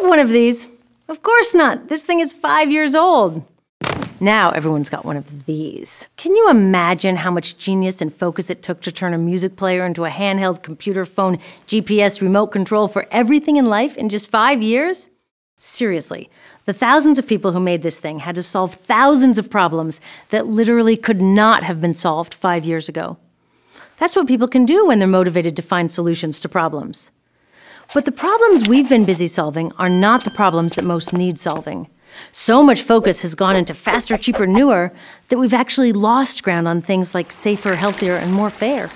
One of these? Of course not. This thing is 5 years old. Now everyone's got one of these. Can you imagine how much genius and focus it took to turn a music player into a handheld computer phone GPS remote control for everything in life in just 5 years? Seriously, the thousands of people who made this thing had to solve thousands of problems that literally could not have been solved 5 years ago. That's what people can do when they're motivated to find solutions to problems. But the problems we've been busy solving are not the problems that most need solving. So much focus has gone into faster, cheaper, newer that we've actually lost ground on things like safer, healthier, and more fair.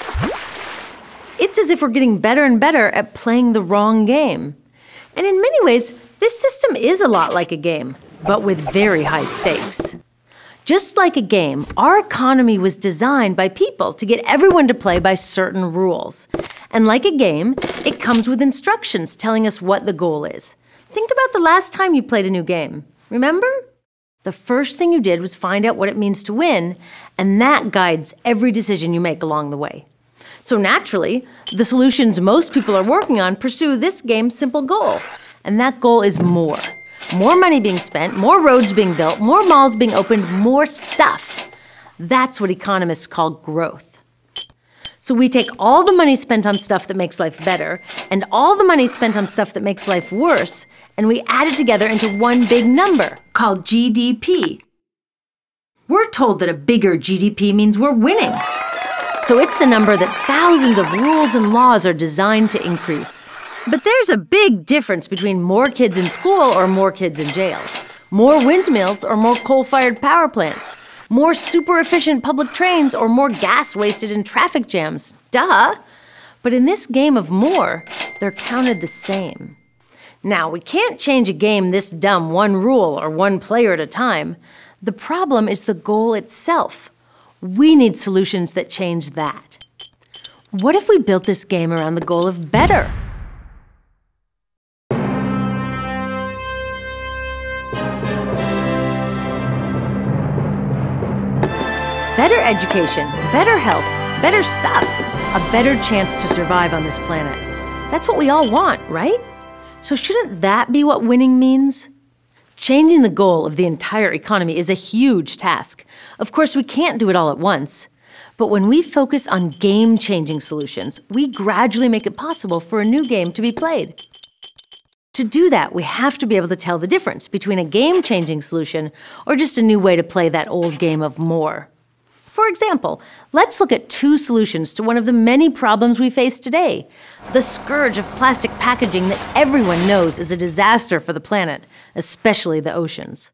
It's as if we're getting better and better at playing the wrong game. And in many ways, this system is a lot like a game, but with very high stakes. Just like a game, our economy was designed by people to get everyone to play by certain rules. And like a game, it comes with instructions telling us what the goal is. Think about the last time you played a new game. Remember? The first thing you did was find out what it means to win, and that guides every decision you make along the way. So naturally, the solutions most people are working on pursue this game's simple goal. And that goal is more. More money being spent, more roads being built, more malls being opened, more stuff. That's what economists call growth. So we take all the money spent on stuff that makes life better and all the money spent on stuff that makes life worse, and we add it together into one big number called GDP. We're told that a bigger GDP means we're winning. So it's the number that thousands of rules and laws are designed to increase. But there's a big difference between more kids in school or more kids in jail, more windmills or more coal-fired power plants, more super-efficient public trains or more gas wasted in traffic jams. Duh! But in this game of more, they're counted the same. Now, we can't change a game this dumb one rule or one player at a time. The problem is the goal itself. We need solutions that change that. What if we built this game around the goal of better? Better education, better health, better stuff, a better chance to survive on this planet. That's what we all want, right? So shouldn't that be what winning means? Changing the goal of the entire economy is a huge task. Of course, we can't do it all at once. But when we focus on game-changing solutions, we gradually make it possible for a new game to be played. To do that, we have to be able to tell the difference between a game-changing solution or just a new way to play that old game of more. For example, let's look at two solutions to one of the many problems we face today, the scourge of plastic packaging that everyone knows is a disaster for the planet, especially the oceans.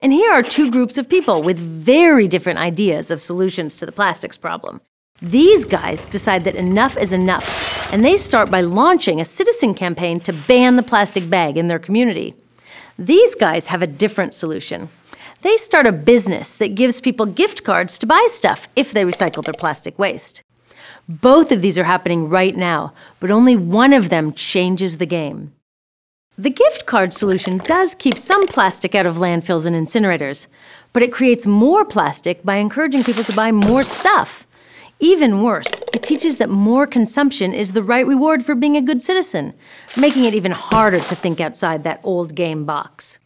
And here are two groups of people with very different ideas of solutions to the plastics problem. These guys decide that enough is enough, and they start by launching a citizen campaign to ban the plastic bag in their community. These guys have a different solution. They start a business that gives people gift cards to buy stuff if they recycle their plastic waste. Both of these are happening right now, but only one of them changes the game. The gift card solution does keep some plastic out of landfills and incinerators, but it creates more plastic by encouraging people to buy more stuff. Even worse, it teaches that more consumption is the right reward for being a good citizen, making it even harder to think outside that old game box.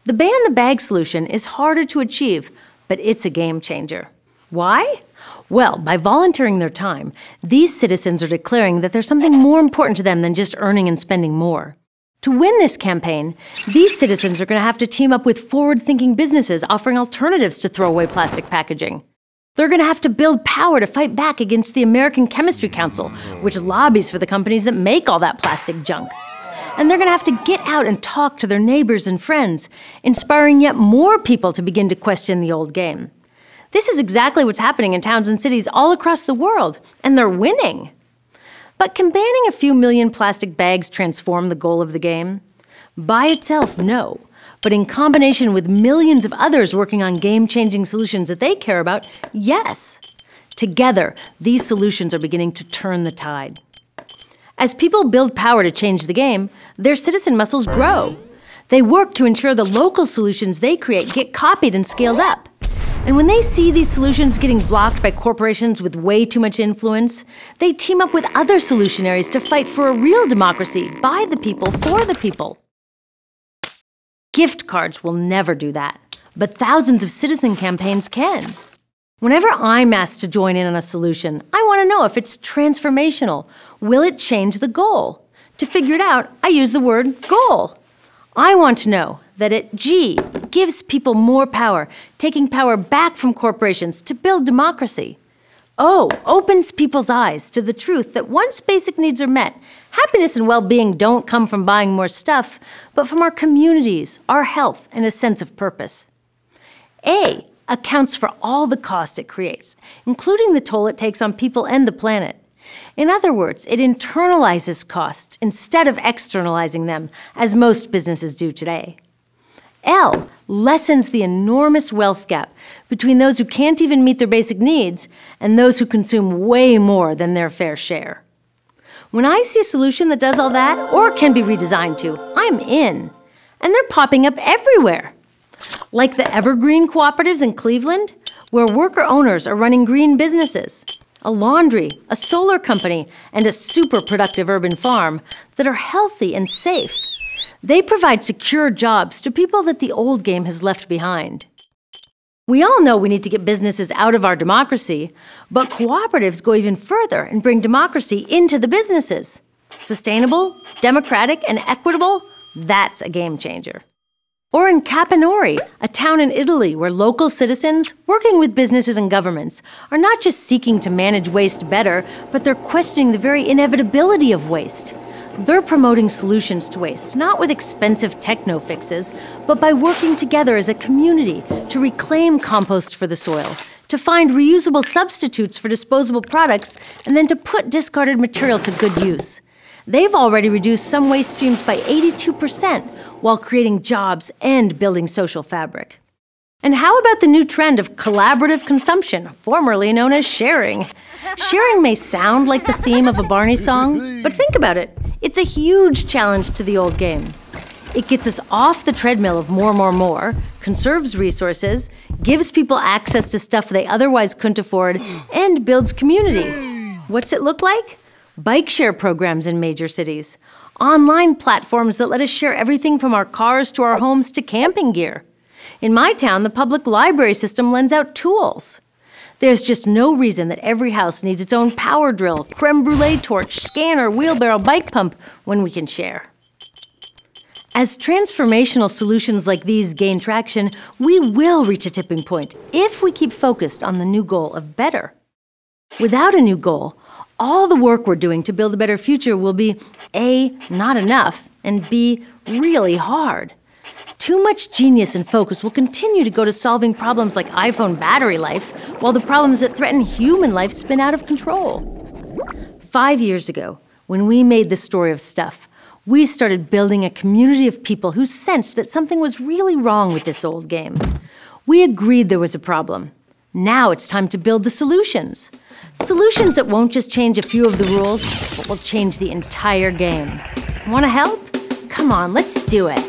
The ban the bag solution is harder to achieve, but it's a game changer. Why? Well, by volunteering their time, these citizens are declaring that there's something more important to them than just earning and spending more. To win this campaign, these citizens are going to have to team up with forward-thinking businesses offering alternatives to throwaway plastic packaging. They're going to have to build power to fight back against the American Chemistry Council, which lobbies for the companies that make all that plastic junk. And they're going to have to get out and talk to their neighbors and friends, inspiring yet more people to begin to question the old game. This is exactly what's happening in towns and cities all across the world, and they're winning. But can banning a few million plastic bags transform the goal of the game? By itself, no. But in combination with millions of others working on game-changing solutions that they care about, yes. Together, these solutions are beginning to turn the tide. As people build power to change the game, their citizen muscles grow. They work to ensure the local solutions they create get copied and scaled up. And when they see these solutions getting blocked by corporations with way too much influence, they team up with other solutionaries to fight for a real democracy by the people, for the people. Gift cards will never do that, but thousands of citizen campaigns can. Whenever I'm asked to join in on a solution, I want to know if it's transformational. Will it change the goal? To figure it out, I use the word goal. I want to know that it, G, gives people more power, taking power back from corporations to build democracy. O, opens people's eyes to the truth that once basic needs are met, happiness and well-being don't come from buying more stuff, but from our communities, our health, and a sense of purpose. A, accounts for all the costs it creates, including the toll it takes on people and the planet. In other words, it internalizes costs instead of externalizing them, as most businesses do today. L lessens the enormous wealth gap between those who can't even meet their basic needs and those who consume way more than their fair share. When I see a solution that does all that, or can be redesigned to, I'm in. And they're popping up everywhere. Like the Evergreen cooperatives in Cleveland, where worker owners are running green businesses, a laundry, a solar company, and a super productive urban farm that are healthy and safe. They provide secure jobs to people that the old game has left behind. We all know we need to get businesses out of our democracy, but cooperatives go even further and bring democracy into the businesses. Sustainable, democratic, and equitable, that's a game changer. Or in Caponori, a town in Italy where local citizens, working with businesses and governments, are not just seeking to manage waste better, but they're questioning the very inevitability of waste. They're promoting solutions to waste, not with expensive techno fixes, but by working together as a community to reclaim compost for the soil, to find reusable substitutes for disposable products, and then to put discarded material to good use. They've already reduced some waste streams by 82% while creating jobs and building social fabric. And how about the new trend of collaborative consumption, formerly known as sharing? Sharing may sound like the theme of a Barney song, but think about it. It's a huge challenge to the old game. It gets us off the treadmill of more, conserves resources, gives people access to stuff they otherwise couldn't afford, and builds community. What's it look like? Bike share programs in major cities, online platforms that let us share everything from our cars to our homes to camping gear. In my town, the public library system lends out tools. There's just no reason that every house needs its own power drill, creme brulee torch, scanner, wheelbarrow, bike pump when we can share. As transformational solutions like these gain traction, we will reach a tipping point if we keep focused on the new goal of better. Without a new goal, all the work we're doing to build a better future will be A, not enough, and B, really hard. Too much genius and focus will continue to go to solving problems like iPhone battery life, while the problems that threaten human life spin out of control. 5 years ago, when we made the story of stuff, we started building a community of people who sensed that something was really wrong with this old game. We agreed there was a problem. Now it's time to build the solutions. Solutions that won't just change a few of the rules, but will change the entire game. Want to help? Come on, let's do it.